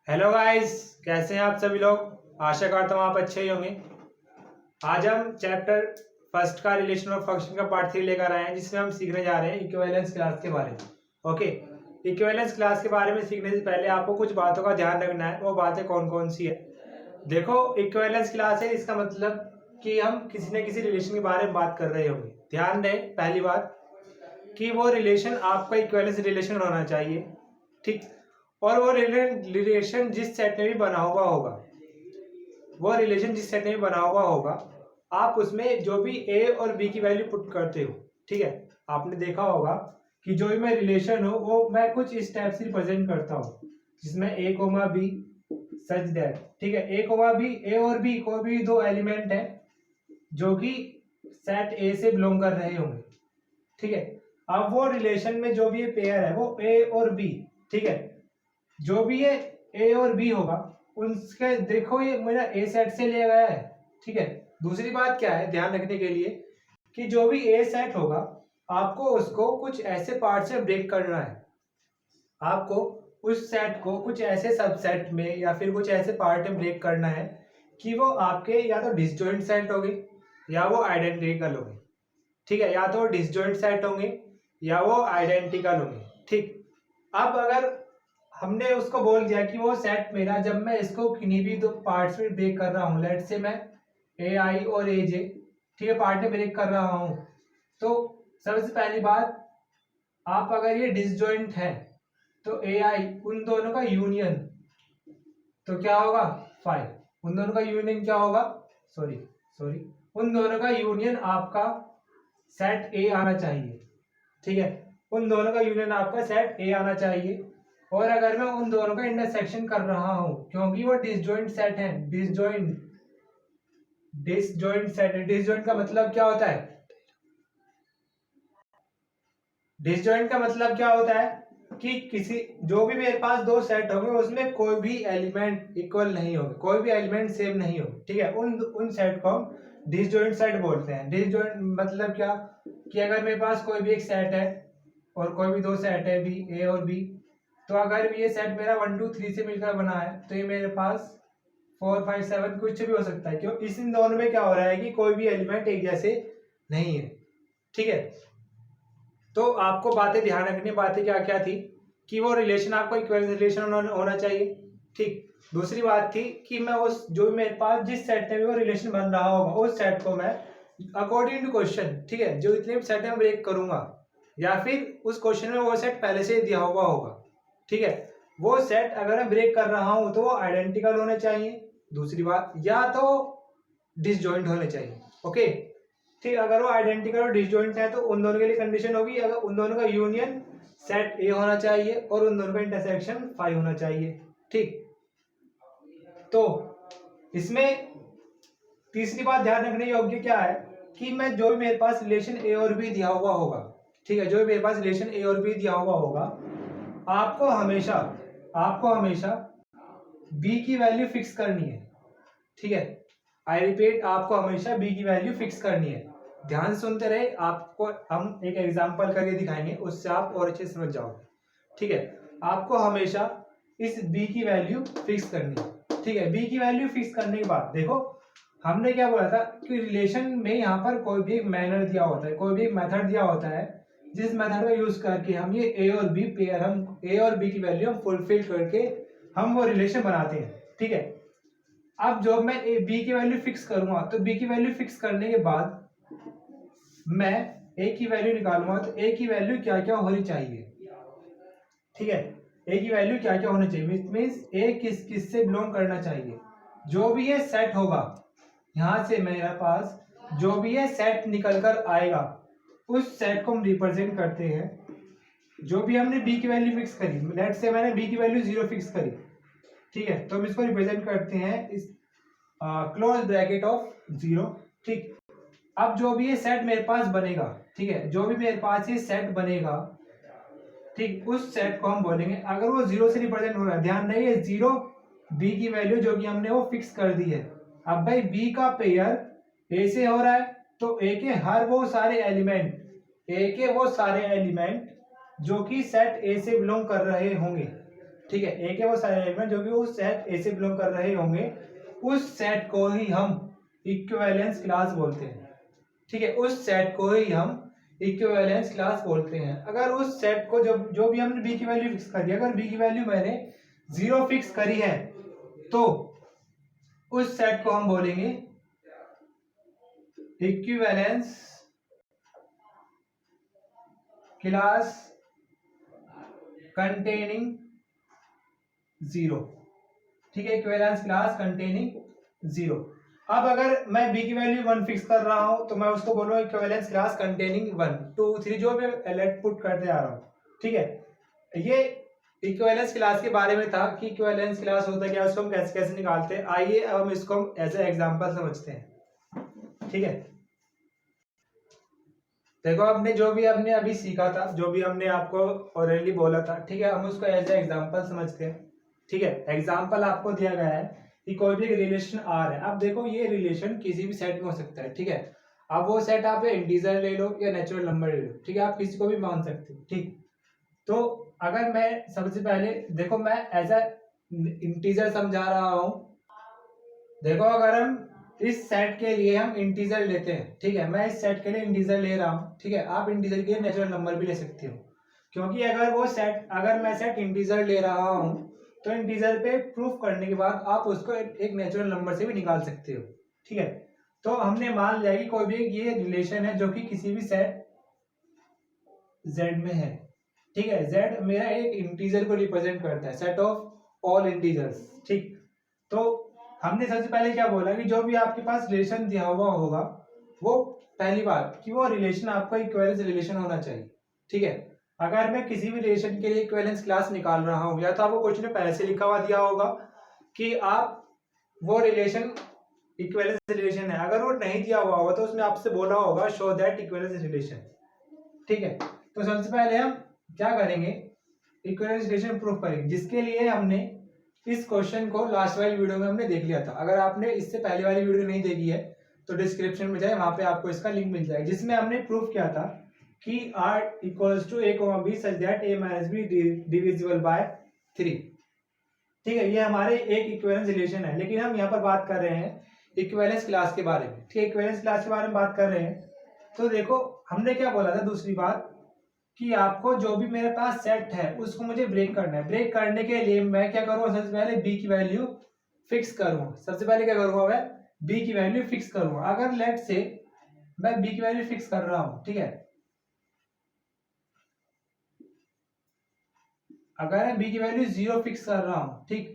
Hello guys, कैसे हैं आप सभी लोग। आशा करता हूँ आप अच्छे ही होंगे। आज हम चैप्टर फर्स्ट का रिलेशन ऑफ फंक्शन का पार्ट 3 लेकर आए हैं, जिसमें हम सीखने जा रहे हैं इक्विवेलेंस क्लास के बारे में। ओके, इक्विवेलेंस क्लास के बारे में सीखने से पहले आपको कुछ बातों का ध्यान रखना है। वो बातें कौन कौन सी है? देखो, इक्विवेलेंस क्लास है, इसका मतलब कि हम किसी न किसी रिलेशन के बारे में बात कर रहे होंगे। ध्यान दें, पहली बात कि वो रिलेशन आपका इक्विवेलेंस रिलेशन होना चाहिए, ठीक। और वो रिलेशन जिस सेट में भी बना हुआ होगा, वो रिलेशन जिस सेट में भी बना हुआ होगा, आप उसमें जो भी ए और बी की वैल्यू पुट करते हो, ठीक है। आपने देखा होगा कि जो भी मैं रिलेशन हो वो मैं कुछ इस टाइप से रिप्रेजेंट करता हूँ, जिसमें ए कोमा बी सच दैट, ठीक है। ए कोमा बी, ए और बी कोई भी दो एलिमेंट है जो कि सेट ए से बिलोंग कर रहे होंगे, ठीक है। अब वो रिलेशन में जो भी पेयर है वो ए और बी, ठीक है। जो भी ये ए और बी होगा उनके, देखो ये मेरा ए सेट से लिया गया है, ठीक है। दूसरी बात क्या है ध्यान रखने के लिए कि जो भी ए सेट होगा आपको उसको कुछ ऐसे पार्ट से ब्रेक करना है। आपको उस सेट को कुछ ऐसे सबसेट में या फिर कुछ ऐसे पार्ट में ब्रेक करना है कि वो आपके या तो डिसजॉइंट सेट होंगे या वो आइडेंटिकल होंगे, ठीक है। या तो डिसजॉइंट सेट होंगे या वो आइडेंटिकल होंगे, ठीक। अब अगर हमने उसको बोल दिया कि वो सेट मेरा, जब मैं इसको किन्हीं भी दो पार्ट्स में ब्रेक कर रहा हूँ, लेट से मैं ए आई और ए जे, ठीक है, पार्ट में ब्रेक कर रहा हूँ, तो सबसे पहली बात, आप अगर ये डिसजॉइंट है तो ए आई उन दोनों का यूनियन, तो क्या होगा 5। उन दोनों का यूनियन क्या होगा, सॉरी उन दोनों का यूनियन आपका सेट ए आना चाहिए, ठीक है। उन दोनों का यूनियन आपका सेट ए आना चाहिए। और अगर मैं उन दोनों का इंटरसेक्शन कर रहा हूं, क्योंकि वो डिसजॉइंट सेट है, डिसजॉइंट सेट है। डिसजॉइंट का मतलब क्या होता है? डिसजॉइंट का मतलब क्या होता है कि किसी, जो भी मेरे पास दो सेट होंगे उसमें कोई भी एलिमेंट इक्वल नहीं होंगे, कोई भी एलिमेंट सेम नहीं होंगे, ठीक है। उन सेट को हम डिसजॉइंट सेट बोलते हैं। डिसजॉइंट मतलब क्या कि अगर मेरे पास कोई भी एक सेट है और कोई भी दो सेट है बी, ए और बी, तो अगर ये सेट मेरा 1 2 3 से मिलकर बना है तो ये मेरे पास 4 5 7 कुछ भी हो सकता है। क्यों? इन दोनों में क्या हो रहा है कि कोई भी एलिमेंट एक जैसे नहीं है, ठीक है। तो आपको बातें ध्यान रखनी, बातें क्या क्या थी कि वो रिलेशन आपको इक्विवेलेंस रिलेशन होना चाहिए, ठीक। दूसरी बात थी कि मैं उस, जो मेरे पास जिस सेट में भी वो रिलेशन बन रहा होगा, उस सेट को मैं अकॉर्डिंग टू क्वेश्चन, ठीक है, जो इतने भी सेट है ब्रेक करूंगा, या फिर उस क्वेश्चन में वो सेट पहले से दिया हुआ होगा, ठीक है। वो सेट अगर मैं ब्रेक कर रहा हूं तो वो आइडेंटिकल होने चाहिए, दूसरी बात, या तो डिसजॉइंट होने चाहिए, ओके, ठीक। अगर वो आइडेंटिकल और डिसजॉइंट है तो उन दोनों के लिए कंडीशन होगी, अगर उन दोनों का यूनियन सेट ए होना चाहिए और उन दोनों का इंटरसेक्शन 5 होना चाहिए, ठीक। तो इसमें तीसरी बात ध्यान रखने योग्य क्या है कि मैं, जो भी मेरे पास रिलेशन ए और बी दिया हुआ होगा, ठीक है, जो भी मेरे पास रिलेशन ए और बी दिया हुआ होगा, आपको हमेशा बी की वैल्यू फिक्स करनी है, ठीक है। आई रिपीट, आपको हमेशा बी की वैल्यू फिक्स करनी है। ध्यान सुनते रहे, आपको हम एक एग्जांपल करके दिखाएंगे, उससे आप और अच्छे समझ जाओगे, ठीक है। आपको हमेशा इस बी की वैल्यू फिक्स करनी है, ठीक है। बी की वैल्यू फिक्स करने के बाद देखो, हमने क्या बोला था कि रिलेशन में यहाँ पर कोई भी एक मैनर दिया होता है, कोई भी एक मेथड दिया होता है, जिस मेथड का यूज करके हम ये ए और बी पेयर, हम ए और बी की वैल्यू हम फुलफिल करके हम वो रिलेशन बनाते हैं, ठीक है। अब जब मैं ए बी की वैल्यू फिक्स करूंगा तो बी की वैल्यू फिक्स करने के बाद मैं ए की वैल्यू निकालूंगा, तो ए की वैल्यू क्या क्या होनी चाहिए, ठीक है। ए की वैल्यू क्या क्या होनी चाहिए मीन्स ए किस किस से बिलोंग करना चाहिए। जो भी ये सेट होगा, यहां से मेरे पास जो भी ये सेट निकल कर आएगा, उस सेट को हम रिप्रेजेंट करते हैं। जो भी हमने बी की वैल्यू फिक्स करी, लेट से मैंने बी की वैल्यू 0 फिक्स करी, ठीक है, तो हम इसको रिप्रेजेंट करते हैं इस क्लोज ब्रैकेट ऑफ 0, ठीक। अब जो भी ये सेट मेरे पास बनेगा, ठीक है, जो भी मेरे पास ये सेट बनेगा, ठीक, उस सेट को हम बोलेंगे, अगर वो 0 से रिप्रेजेंट हो रहा है, ध्यान नहीं, ये 0 बी की वैल्यू जो कि हमने वो फिक्स कर दी है। अब भाई बी का पेयर ए से हो रहा है, तो ए के हर वो सारे एलिमेंट, ए के वो सारे एलिमेंट जो कि सेट ए से बिलोंग कर रहे होंगे, ठीक है, ए के वो सारे एलिमेंट जो कि उस सेट ए से बिलोंग कर रहे होंगे, उस सेट को ही हम इक्विवेलेंस क्लास बोलते हैं। ठीक है, उस सेट को ही हम इक्विवेलेंस क्लास बोलते हैं। अगर उस सेट को जो भी हमने बी की वैल्यू फिक्स करी, अगर बी की वैल्यू मैंने 0 फिक्स करी है, तो उस सेट को हम बोलेंगे इक्विवेलेंस क्लास कंटेनिंग 0। ठीक है, इक्विवेलेंस क्लास कंटेनिंग 0। अब अगर मैं b की वैल्यू 1 फिक्स कर रहा हूं तो मैं उसको बोलूंगा इक्विवेलेंस क्लास कंटेनिंग 1 2 3 जो भी एलेट पुट करते आ रहा हूं। ठीक है, ये इक्विवेलेंस क्लास के बारे में था कि इक्विवेलेंस क्लास होता है क्या, उसको हम कैसे कैसे निकालते हैं। आइए अब हम इसको एज ए एग्जांपल समझते हैं। ठीक है, देखो आपने जो भी हमने अभी सीखा था, जो भी हमने आपको ऑलरेडी बोला था, ठीक है, हम उसको एज ए एग्जांपल समझते हैं। ठीक है, एग्जांपल आपको दिया गया है कि कोई भी रिलेशन आर है। अब देखो ये रिलेशन किसी भी सेट में हो सकता है। ठीक है, अब वो सेट आप इंटीजर ले लो या नेचुरल नंबर ले लो। ठीक है, आप किसी को भी मान सकते हो। ठीक, तो अगर मैं सबसे पहले देखो मैं एज ए इंटीजर समझा रहा हूं। देखो अगर हम इस सेट के लिए हम इंटीजर लेते हैं, ठीक है, मैं इस सेट के लिए इंटीजर ले रहा हूं। ठीक है, आप इंटीजर के लिए नेचुरल नंबर भी ले सकते हो, क्योंकि अगर मैं सेट इंटीजर ले रहा हूं तो इंटीजर पे प्रूफ करने के बाद आप उसको एक नेचुरल नंबर से भी निकाल सकते हो। ठीक है, तो हमने मान लिया कि कोई भी ये रिलेशन है जो कि किसी भी सेट z में है। ठीक है, z मेरा एक इंटीजर को रिप्रेजेंट करता है, सेट ऑफ ऑल इंटीजर्स। ठीक, तो हमने सबसे पहले क्या बोला कि जो भी आपके पास रिलेशन दिया हुआ होगा, वो पहली बात कि वो रिलेशन आपका इक्विवेलेंस रिलेशन होना चाहिए। ठीक है, अगर मैं किसी भी रिलेशन के लिए इक्विवेलेंस क्लास निकाल रहा हूं, या तो आपको क्वेश्चन में पहले से लिखा हुआ दिया होगा कि आप वो रिलेशन इक्विवेलेंस रिलेशन है। अगर वो नहीं दिया हुआ होगा तो उसमें आपसे बोला होगा शो दैट इक्विवेलेंस रिलेशन। ठीक है, तो सबसे पहले हम क्या करेंगे, इक्विवेलेंस रिलेशन प्रूफ करेंगे, जिसके लिए हमने इस क्वेश्चन को लास्ट वाली वीडियो में हमने देख लिया था। अगर आपने इससे पहले वाली वीडियो नहीं देखी है तो डिस्क्रिप्शन में जाए, वहां पे आपको इसका लिंक मिल जाएगा, जिसमें हमने प्रूफ किया था कि r equals to a, b such that a minus b divisible by 3। ठीक है, ये हमारे एक इक्विवेलेंस रिलेशन है, लेकिन हम यहाँ पर बात कर रहे हैं इक्विवेलेंस क्लास के बारे में। ठीक है, इक्विवेलेंस क्लास के बारे में बात कर रहे हैं। तो देखो हमने क्या बोला था, दूसरी बात कि आपको जो भी मेरे पास सेट है उसको मुझे ब्रेक करना है। ब्रेक करने के लिए मैं क्या करूंगा, सबसे पहले b की वैल्यू फिक्स करूंगा। सबसे पहले क्या करूंगा, मैं b की वैल्यू फिक्स करूंगा। अगर लेट से मैं b की वैल्यू फिक्स कर रहा हूं, ठीक है, अगर मैं b की वैल्यू 0 फिक्स कर रहा हूं, ठीक,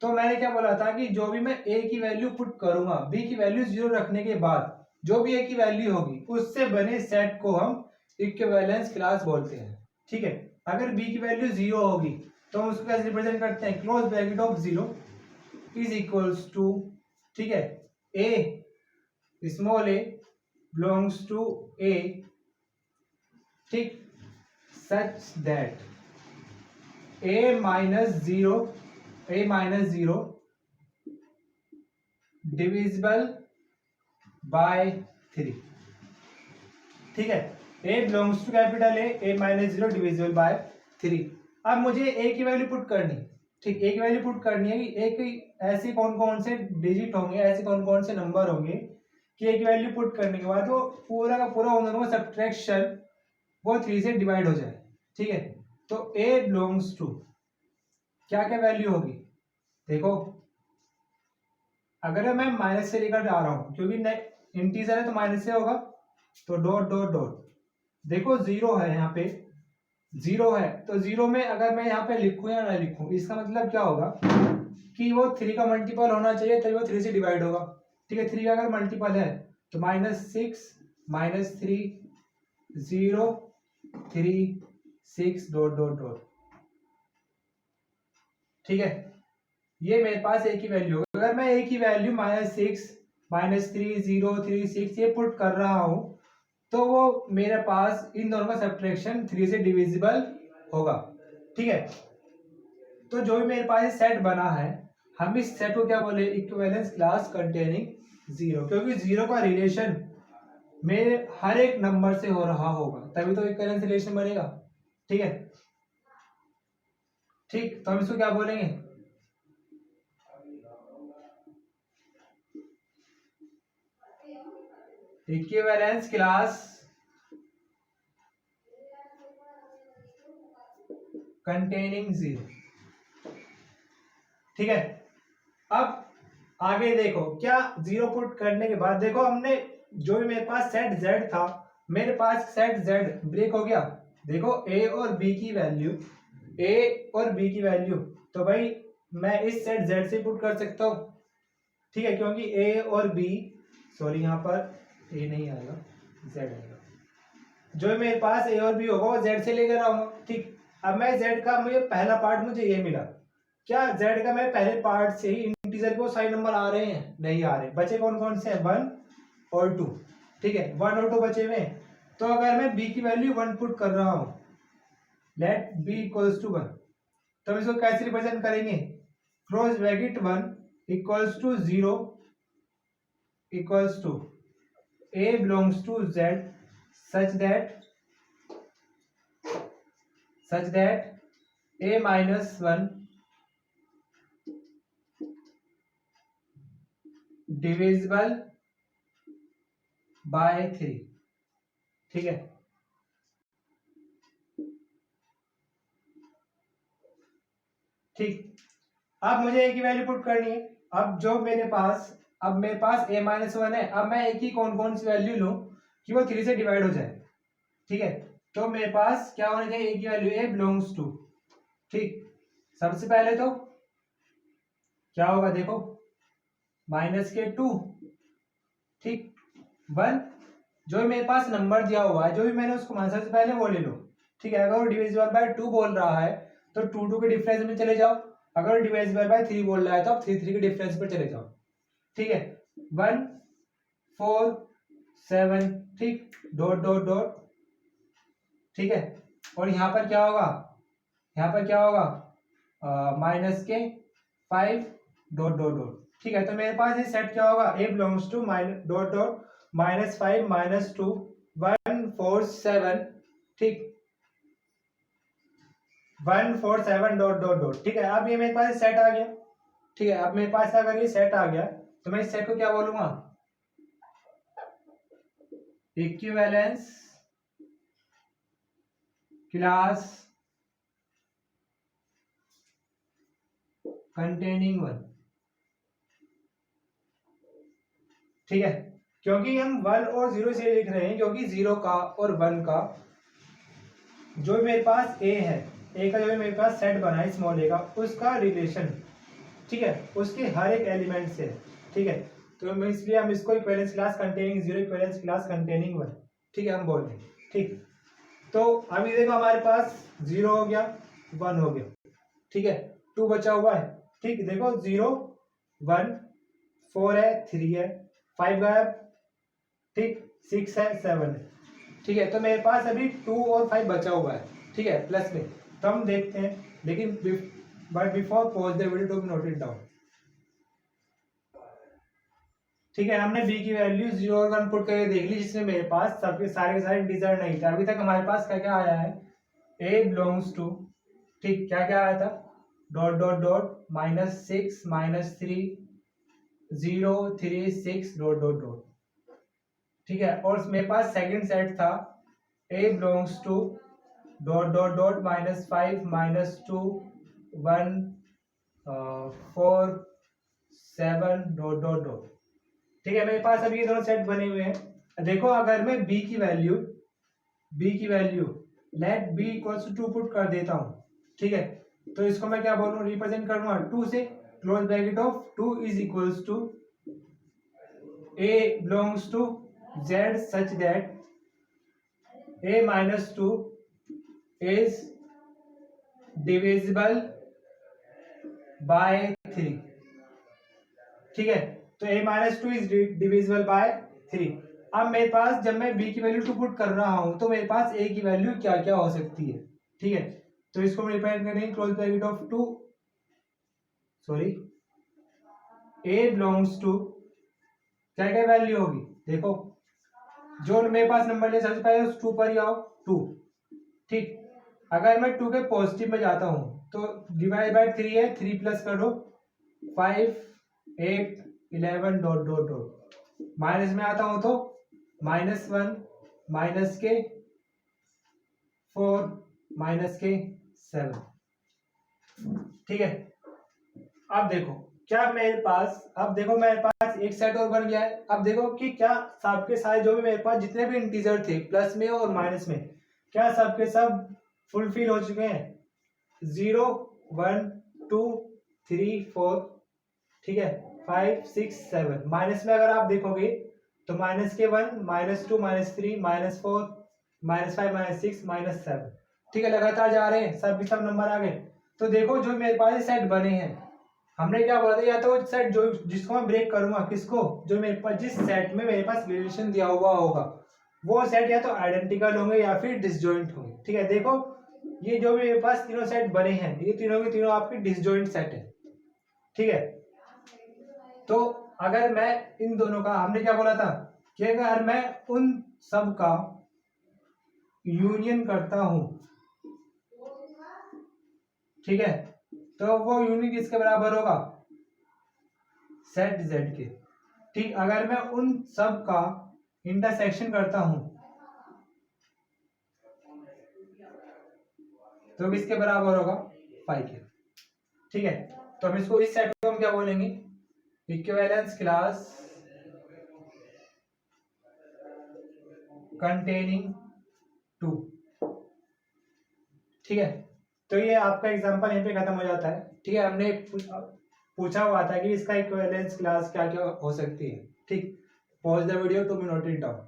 तो मैंने क्या बोला था कि जो भी मैं a की वैल्यू पुट करूंगा, b की वैल्यू 0 रखने के बाद जो भी a की वैल्यू होगी उससे बने सेट को हम इक्विवेलेंस क्लास बोलते हैं। ठीक है, अगर b की वैल्यू 0 होगी तो हम उसको कैसे रिप्रेजेंट करते हैं, close bracket of 0 is equals to, ठीक है, a small a belongs to a, ठीक, such that a minus 0 divisible by 3। ठीक है, a belongs to capital a minus 0 divisible by 3। अब मुझे a की वैल्यू पुट करनी, ठीक, a की वैल्यू पुट करनी है कि a की ऐसे कौन कौन से डिजिट होंगे, ऐसे कौन कौन से नंबर होंगे कि a की वैल्यू पुट करने के बाद वो पूरा का पूरा उन दोनों का सब्ट्रैक्शन वो 3 से डिवाइड हो जाए। ठीक है, तो a बिलोंग्स टू क्या क्या वैल्यू होगी, देखो अगर मैं माइनस से लेकर जा रहा हूं क्योंकि इंटीजर है तो माइनस से होगा, तो डॉट डॉट डॉट, देखो 0 है, यहाँ पे 0 है, तो 0 में अगर मैं यहाँ पे लिखूं या ना लिखूं, इसका मतलब क्या होगा कि वो 3 का मल्टीपल होना चाहिए तभी वो 3 से डिवाइड होगा। ठीक है, 3 का अगर मल्टीपल है तो -6 -3 0 3 6 डॉट डॉट डॉट। ठीक है, ये मेरे पास a की वैल्यू होगी। अगर मैं a की वैल्यू -6 -3 0 3 6 ये पुट कर रहा हूं तो वो मेरे पास इन दोनों का सब्ट्रैक्शन 3 से डिविजिबल होगा। ठीक है, तो जो भी मेरे पास सेट बना है, हम इस सेट को क्या बोले, इक्विवेलेंस क्लास कंटेनिंग 0, क्योंकि 0 का रिलेशन मेरे हर एक नंबर से हो रहा होगा तभी तो इक्विवेलेंस रिलेशन बनेगा। ठीक है, ठीक, तो हम इसको क्या बोलेंगे, इक्विवेलेंस क्लास कंटेनिंग जीरो। ठीक है, अब आगे देखो क्या जीरो पुट करने के बाद देखो हमने जो भी मेरे पास सेट z था, मेरे पास सेट z ब्रेक हो गया। देखो a और b की वैल्यू, तो भाई मैं इस सेट z से पुट कर सकता हूँ। ठीक है, क्योंकि a और b, सॉरी यहाँ पर a नहीं आएगा, z आएगा। जो मेरे पास a और b होगा वो z से लेकर आऊंगा। ठीक, अब मैं z का, मुझे पहला पार्ट मुझे ये मिला, क्या z का मैं पहले पार्ट से ही इंटीजर को साइन नंबर आ रहे हैं, नहीं आ रहे, बचे कौन कौन से हैं, 1 और 2। ठीक है, 1 और 2 बचे हुए हैं। तो अगर मैं b की वैल्यू 1 पुट कर रहा हूं, लेट b इक्वल्स टू 1, तो हम इसको कैसे रिप्रेजेंट करेंगे, close bracket 1 equals to 0 equals to a belongs to z such that a minus 1 divisible by 3। ठीक है, ठीक, अब मुझे a की वैल्यू पुट करनी है। अब जो मेरे पास, अब मेरे पास a माइनस 1 है, अब मैं a की कौन कौन सी वैल्यू लूं कि वो 3 से डिवाइड हो जाए। ठीक है, तो मेरे पास क्या होना चाहिए, a की वैल्यू a बिलोंग्स टू, ठीक, सबसे पहले तो क्या होगा देखो, माइनस के 2, ठीक, 1, जो भी मेरे पास नंबर दिया हुआ है, जो भी मैंने उसको मान, सबसे पहले वो ले लो। ठीक है, अगर वो डिविजिबल बाय 2 बोल रहा है तो 2 के डिफरेंस में चले जाओ, अगर डिविजिबल बाय 3 बोल रहा है तो आप 3 के डिफरेंस पर चले जाओ। ठीक है, 1 4 7, ठीक, डॉट डॉट डॉट। ठीक है, और यहाँ पर क्या होगा, यहाँ पर क्या होगा, माइनस के 5 डॉट डॉट डॉट। ठीक है, तो मेरे पास ये सेट क्या होगा, a belongs to minus dot dot -5 -2 1 4 7, ठीक, 1 4 7 डॉट डॉट डॉट। ठीक है, अब ये मेरे पास सेट आ गया। ठीक है, अब मेरे पास अगर ये सेट आ गया तो मैं इस सेट को क्या बोलूंगा, इक्विवेलेंस क्लास कंटेनिंग 1। ठीक है, क्योंकि हम 1 और 0 से लिख रहे हैं, क्योंकि 0 का और 1 का जो मेरे पास a है, a का जो मेरे पास सेट बना है स्मॉल a का, उसका रिलेशन, ठीक है, उसके हर एक एलिमेंट से। ठीक है, तो इसलिए हम इसको equivalence class containing 0 equivalence class containing 1, ठीक है, हम बोल रहे हैं। ठीक, तो अभी देखो हमारे पास 0 हो गया, 1 हो गया, ठीक है, 2 बचा हुआ है। ठीक, देखो 0 1 4 है, 3 है, 5 गायब, ठीक, 6 है, 7 है। ठीक है, तो मेरे पास अभी 2 और 5 बचा हुआ है। ठीक है, प्लस में, तो हम देखते हैं, लेकिन but before pause the video to note it down. ठीक है, हमने b की वैल्यू 0 और 1 पुट करके देख ली, जिसमें मेरे पास सबके सारे इंटीजर नहीं थे। अभी तक हमारे पास क्या क्या आया है, a बिलोंग्स टू, ठीक, क्या क्या आया था, dot dot dot -6 -3 0 3 6 dot dot dot. ठीक है, और मेरे पास सेकंड सेट था a belongs to dot dot dot -5 -2 1 4 7 dot dot dot. ठीक है, मेरे पास अभी ये दोनों सेट बने हुए हैं। देखो अगर मैं b की value let b equals to 2 put कर देता हूं, ठीक है, तो इसको मैं क्या बोलूं, रिप्रेजेंट करूंगा 2 से, close bracket of 2 is equals to a belongs to z such that a minus 2 is divisible by 3। ठीक है, तो a minus 2 is divisible by 3। अब मेरे पास जब मैं b की वैल्यू 2 पुट कर रहा हूं तो मेरे पास a की वैल्यू क्या क्या हो सकती है। ठीक है, तो इसको हम रिप्रेजेंट करेंगे close bracket of 2, sorry, a belongs to क्या क्या वैल्यू होगी, देखो जो मेरे पास नंबर ले, सबसे पहले उस 2 पर ही आओ, 2। ठीक, अगर मैं 2 के पॉजिटिव में जाता हूं तो डिवाइड बाय 3 है, 3 प्लस कर दो 5 8 11 डॉट डॉट डॉट, माइनस में आता हूं तो -1 माइनस के 4 माइनस के 7। ठीक है, अब देखो क्या मेरे पास, अब देखो मेरे पास एक सेट और बन गया है। अब देखो कि क्या सबके सारे जो भी मेरे पास जितने भी इंटीजर थे प्लस में और माइनस में, क्या सबके सब फुलफिल हो चुके हैं? 0 1 2 3 4, ठीक है, 5 6 7। माइनस में अगर आप देखोगे तो -1 -2 -3 -4 -5 -6 -7। ठीक है, लगातार जा रहे हैं, सब के सब नंबर आ गए। तो देखो जो मेरे पास सेट बने हैं, हमने क्या बोला था, या तो सेट जो जिसको मैं ब्रेक करूंगा, किसको, जो मेरे पास जिस सेट में मेरे पास रिलेशन दिया हुआ होगा वो सेट या तो आइडेंटिकल होंगे या फिर डिसजॉइंट होंगे। ठीक है, देखो ये जो भी मेरे पास तीनों सेट बने हैं, ये तीनों के तीनों आपके डिसजॉइंट सेट है। ठीक है, तो अगर मैं इन दोनों का, हमने क्या बोला था कि अगर मैं उन सब का यूनियन करता हूं, ठीक है, तो वो यूनियन किसके बराबर होगा? सेट जेड के। ठीक, अगर मैं उन सब का इंटरसेक्शन करता हूं तो किसके बराबर होगा? फाइव के। ठीक है, तो हम इसको, इस सेट को हम क्या बोलेंगे? Equivalence class containing 2। ठीक है, तो ये आपका एग्जांपल यहीं पे खत्म हो जाता है। ठीक है, हमने पूछा हुआ था कि इसका इक्विवेलेंस क्लास क्या क्या हो सकती है। ठीक, pause the video to be note it down.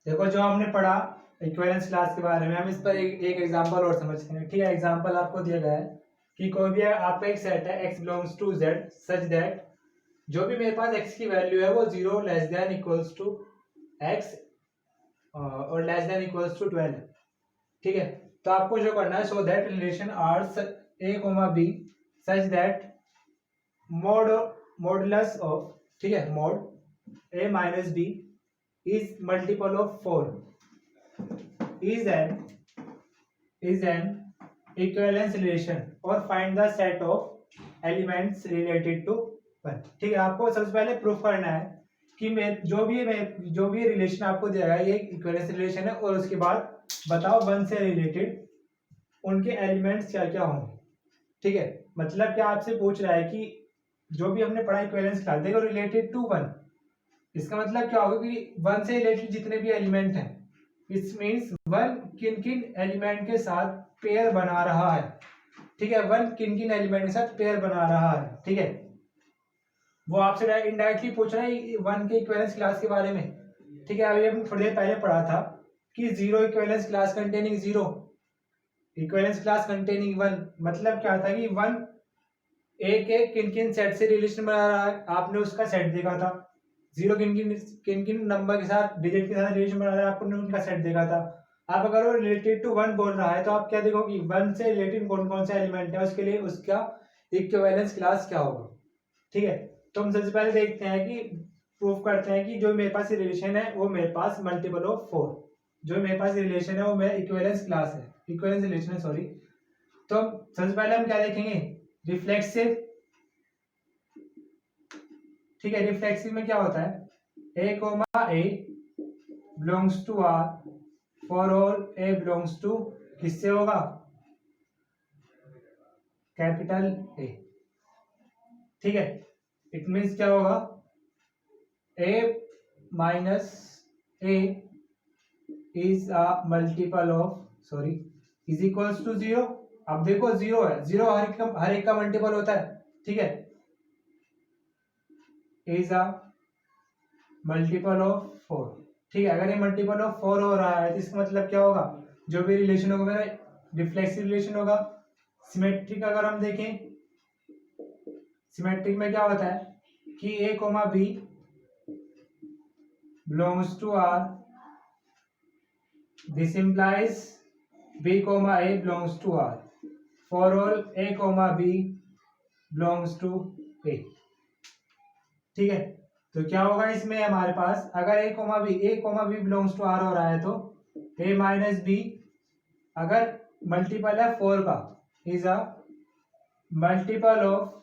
देखो जो हमने पढ़ा इक्विवेलेंस क्लास के बारे में, हम इस पर एक एग्जांपल और समझते हैं। ठीक है, एग्जांपल आपको दिया गया है कि कोई भी आपका एक सेट है x belongs to z such that जो भी मेरे पास x की वैल्यू है वो 0 less than equals to x और लेस देन इक्वल्स टू 12 है। ठीक है, तो आपको जो करना है, so that relation R a, b such that mod modulus of, ठीक है, mod a minus b is multiple of 4 is an equivalence relation और find the set of elements related to 1। ठीक है, आपको सबसे पहले प्रूफ करना है कि जो भी रिलेशन आपको दिया गया ये इक्विवेलेंस रिलेशन है, और उसके बाद बताओ 1 से रिलेटेड उनके एलिमेंट्स क्या क्या होंगे। ठीक है, मतलब क्या आपसे पूछ रहा है कि जो भी हमने पढ़ा इक्विवेलेंस क्लास, देखो रिलेटेड टू 1, इसका मतलब क्या होगा कि 1 से रिलेटेड जितने भी एलिमेंट हैं, इट मींस 1 किन किन एलिमेंट के साथ पेयर बना रहा है। ठीक है, 1 किन किन एलिमेंट के साथ पेयर बना रहा है। ठीक है, वो आपसे इनडायरेक्टली पूछ रहा है 1 के इक्विवेलेंस क्लास के बारे में। ठीक है, अभी हमने थोड़ी देर पहले पढ़ा था कि 0 equivalence class containing 0 equivalence class containing 1, मतलब क्या था कि 1 ए के किन किन सेट से रिलेशन बना रहा है, आपने उसका सेट देखा था। 0 किन किन नंबर के साथ, डिजिट के साथ रिलेशन बना रहा है, आपने उनका सेट देखा था। आप अगर वो रिलेटेड टू 1 बोल रहा है तो आप क्या देखोगे, 1 से रिलेटेड कौन कौन से एलिमेंट है, उसके लिए उसका इक्विवेलेंस क्लास क्या होगा। ठीक है, तो हम सबसे पहले देखते हैं कि प्रूफ करते हैं कि जो मेरे पास रिलेशन है वो मेरे पास मल्टीपल ऑफ 4। जो मेरे पास रिलेशन है वो मेरा इक्विवेलेंस क्लास है, इक्विवेलेंस रिलेशन है, सॉरी। तो सबसे पहले हम क्या देखेंगे, रिफ्लेक्सिव। ठीक है, रिफ्लेक्सिव में क्या होता है, A comma A belongs to R for all A belongs to, किससे होगा, कैपिटल ए। ठीक है, इट मीन्स क्या होगा, A minus A is a multiple of, sorry, is equals to zero. अब देखो जीरो है, जीरो हर एक का मल्टीपल होता है। ठीक है, is a multiple of four. ठीक है, अगर ये मल्टीपल ऑफ फोर हो रहा है तो इसका मतलब क्या होगा, जो भी रिलेशन होगा मेरा रिफ्लेक्सिव रिलेशन होगा। सिमेट्रिक अगर हम देखें, सिमेट्रिक में क्या होता है कि A comma B belongs to R, this implies B comma A belongs to R for all A comma B belongs to A. ठीक है, तो क्या होगा इसमें हमारे पास, अगर A comma B belongs to R हो रहा है तो ए माइनस बी अगर मल्टीपल है फोर का is a multiple of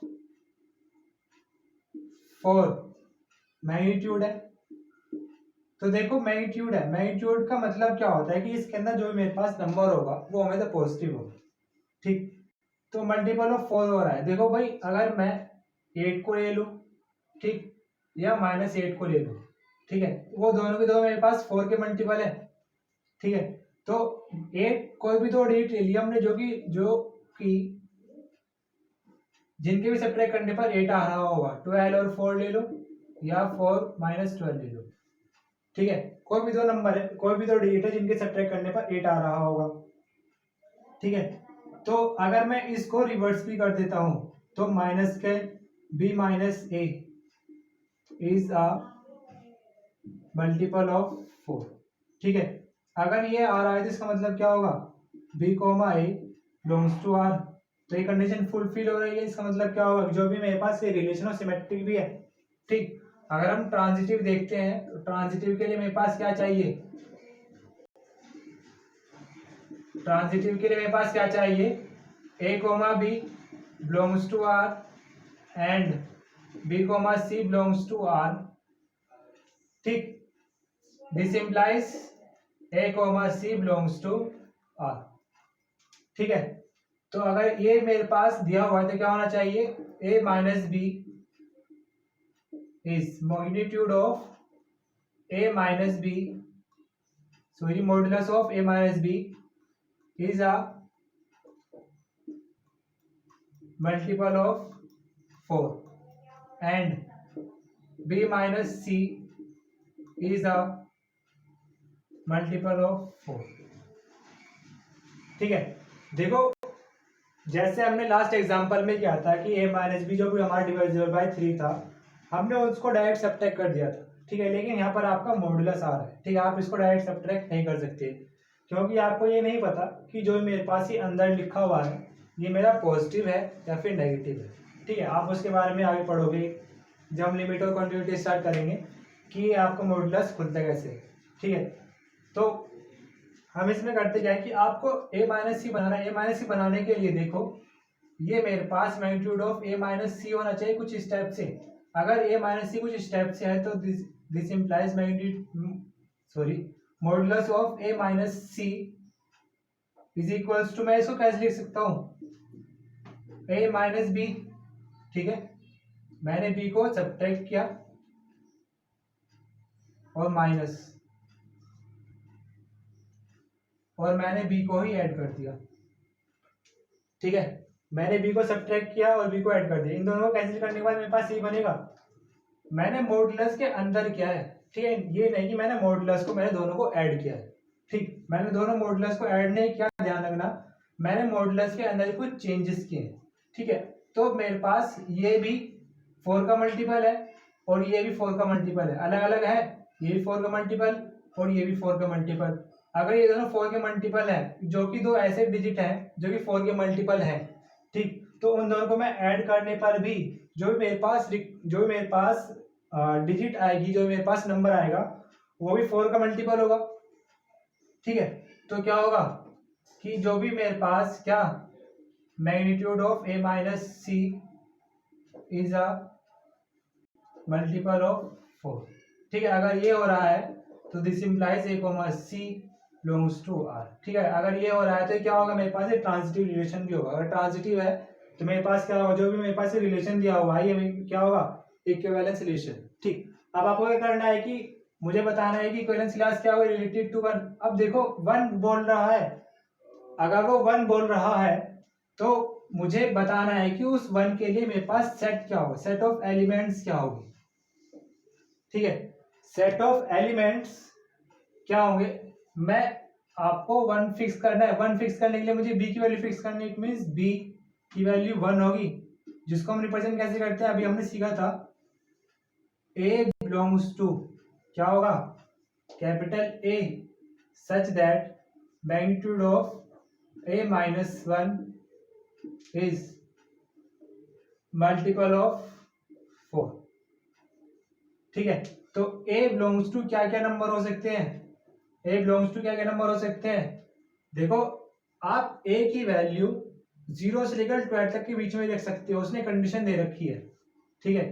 four, magnitude है। तो देखो मैग्नीट्यूड है, मैग्नीट्यूड का मतलब क्या होता है कि इसके अंदर जो मेरे पास नंबर होगा वो हमें तो पॉजिटिव होगा। ठीक, तो मल्टीपल ऑफ फोर हो रहा है। देखो भाई, अगर मैं 8 को ले लूं, ठीक, या -8 को ले लूं, ठीक है, वो दोनों के दो मेरे पास 4 के मल्टीपल है। ठीक है, तो 8 कोई भी दो डिजिट ले लिया हमने जो कि जिनके भी सब्ट्रैक्ट करने पर 8 आ रहा होगा, 12 और 4 ले लो या 4 - 12 ले लो। ठीक है, कोई भी दो नंबर है, कोई भी दो डिजिट है जिनके सब्ट्रैक्ट करने पर 8 आ रहा होगा। ठीक है, तो अगर मैं इसको रिवर्स भी कर देता हूं तो माइनस के b minus A is a multiple of 4। ठीक है, अगर ये आ रहा है तो इसका मतलब क्या होगा, b comma A belongs to R, तो ये कंडीशन फुलफिल हो रही है। इसका मतलब क्या होगा, जो भी मेरे पास ये रिलेशन सिमेट्रिक भी है। ठीक, अगर हम ट्रांजिटिव देखते हैं तो ट्रांजिटिव के लिए मेरे पास क्या चाहिए, ट्रांजिटिव के लिए मेरे पास क्या चाहिए, A comma B belongs to R and B comma C belongs to R. ठीक, this implies A comma C belongs to R. ठीक है, तो अगर ये मेरे पास दिया हुआ है तो क्या होना चाहिए, A minus B is magnitude of A minus B, sorry modulus of A minus B is a multiple of 4 and b minus c is a multiple of 4। ठीक है, देखो जैसे हमने लास्ट एग्जांपल में किया था कि a माइनस बी जो भी हमारा डिवाइजिबल बाय 3 था, हमने उसको डायरेक्ट सब्ट्रैक्ट कर दिया था। ठीक है, लेकिन यहाँ पर आपका मॉडुलस आ रहा है। ठीक है, आप इसको डायरेक्ट सब्ट्रैक्ट नहीं कर सकते क्योंकि आपको ये नहीं पता कि जो मेरे पास ये अंदर लिखा हुआ है ये मेरा पॉजिटिव है या फिर नेगेटिव है। ठीक है, आप उसके बारे में आगे पढ़ोगे जब हम लिमिट और कंटिन्यूटी स्टार्ट करेंगे कि आपका मॉडुलस खुलता कैसे। ठीक है, तो हम इसमें करते क्या है कि आपको a माइनस सी बनाना है। a माइनस सी बनाने के लिए देखो ये मेरे पास मैग्नीट्यूड ऑफ a माइनस सी होना चाहिए कुछ स्टेप से। अगर a माइनस सी कुछ स्टेप से है तो this implies magnitude, sorry, modulus of a minus C is equals to, मैं इसको कैसे लिख सकता हूं, a माइनस बी। ठीक है, मैंने b को सब्ट्रैक्ट किया और माइनस, और मैंने b को ही ऐड कर दिया। ठीक है, मैंने b को सब्ट्रैक्ट किया और b को ऐड कर दिया। इन दोनों को कैंसिल करने के बाद मेरे पास c बनेगा। मैंने मॉडुलस के अंदर किया है। ठीक है, ये नहीं कि मैंने मॉडुलस को मैंने दोनों को ऐड किया है। ठीक, मैंने दोनों मॉडुलस को ऐड नहीं किया, ध्यान रखना, मैंने मॉडुलस के अंदर कुछ चेंजेस किए हैं। ठीक है, तो मेरे पास ये भी 4 का मल्टीपल है और ये भी 4 का मल्टीपल है, अलग अलग है, ये भी 4 का मल्टीपल और ये भी 4 का मल्टीपल। अगर ये दोनों 4 के मल्टीपल है, जो कि दो ऐसे डिजिट हैं जो कि 4 के मल्टीपल है, ठीक, तो उन दोनों को मैं ऐड करने पर भी जो भी मेरे पास डिजिट आएगी, जो मेरे पास नंबर आएगा वो भी 4 का मल्टीपल होगा। ठीक है, तो क्या होगा कि जो भी मेरे पास क्या magnitude of A minus C is a multiple of 4। ठीक है, अगर ये हो रहा है तो this implies A comma C belongs to R. ठीक है, अगर ये हो रहा है तो क्या होगा, मेरे पास एक ट्रांजिटिव रिलेशन भी होगा। अगर ट्रांजिटिव है तो मेरे पास क्या होगा, जो भी मेरे पास रिलेशन दिया हुआ है ये क्या होगा, इक्विवेलेंस रिलेशन। ठीक, अब आपको क्या करना है कि मुझे बताना है कि इक्विवेलेंस क्लास क्या होगा रिलेटेड टू 1। अब देखो 1 बोल रहा है, अगर वो 1 बोल रहा है तो मुझे बताना है कि उस 1 के लिए मेरे पास सेट क्या होगा, सेट ऑफ एलिमेंट्स क्या होगी। ठीक है, सेट ऑफ एलिमेंट्स क्या होंगे, मैं आपको 1 फिक्स करना है। 1 फिक्स करने के लिए मुझे b की वैल्यू फिक्स करनी है। इट मींस b की वैल्यू 1 होगी, जिसको हम रिप्रेजेंट कैसे करते हैं, अभी हमने सीखा था a बिलोंग्स टू क्या होगा, capital A such that magnitude of a minus 1 is multiple of 4। ठीक है, तो a बिलोंग्स टू क्या क्या नंबर हो सकते हैं, a बिलोंग्स टू क्या क्या नंबर हो सकते हैं। देखो आप a की वैल्यू 0 से लेकर 12 तक के बीच में देख सकते हो, उसने कंडीशन दे रखी है। ठीक है,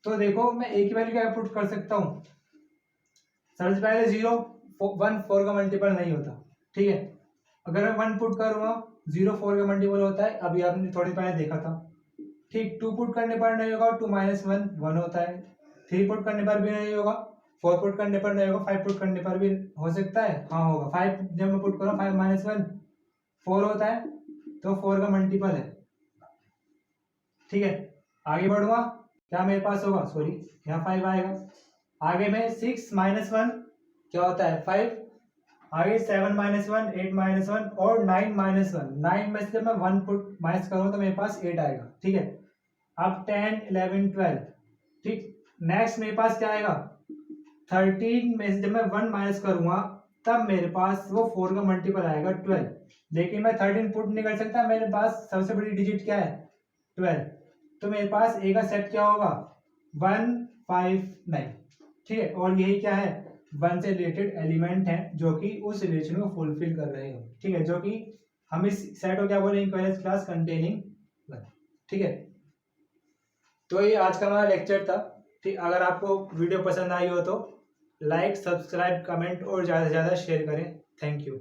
तो देखो मैं a की वैल्यू क्या पुट कर सकता हूँ, सबसे पहले 0 1 4 का मल्टीपल नहीं होता। ठीक है, अगर मैं 1 पुट करूंगा 0 4 का मल्टीपल होता है, अभी आपने थोड़ी पहले देखा था। ठीक, 2 पुट करने पर नहीं होगा, 2 माइनस 1 1 होता है। 3 पुट करने पर भी नहीं होगा, 4 पुट करने पर नहीं होगा, 5 पुट करने पर भी हो सकता है, हाँ होगा। 5 जब मैं पुट करूँ 5 माइनस 1 4 होता है, तो 4 का मल्टीपल है। ठीक है, आगे बढ़ूंगा, क्या मेरे पास होगा, सॉरी यहाँ 5 आएगा। आगे में 6 माइनस 1 क्या होता है 5, आगे 7 माइनस 1 8 माइनस 1 और 9 माइनस 1। 9 में से जब मैं 1 पुट माइनस करूँ तो मेरे पास 8 आएगा। ठीक है, अब 10 11 12। ठीक, नेक्स्ट मेरे पास क्या आएगा 13 में से जब मैं 1 माइनस करूंगा तब मेरे पास वो 4 का मल्टीपल आएगा 12, लेकिन मैं 13 पुट नहीं कर सकता, मेरे पास सबसे बड़ी डिजिट क्या है 12, तो मेरे पास ए का सेट क्या होगा 1 5 9। ठीक है, और यही क्या है 1 से रिलेटेड एलिमेंट है जो कि उस रिलेशन को फुलफिल कर रहे हो। ठीक है, जो कि हम इस सेट को क्या बोलेंगे, इक्विवेलेंस क्लास कंटेनिंग 1। ठीक है, तो ये आज का हमारा लेक्चर था। ठीक, अगर आपको वीडियो पसंद आई हो तो लाइक सब्सक्राइब कमेंट और ज़्यादा से ज़्यादा शेयर करें। Thank you.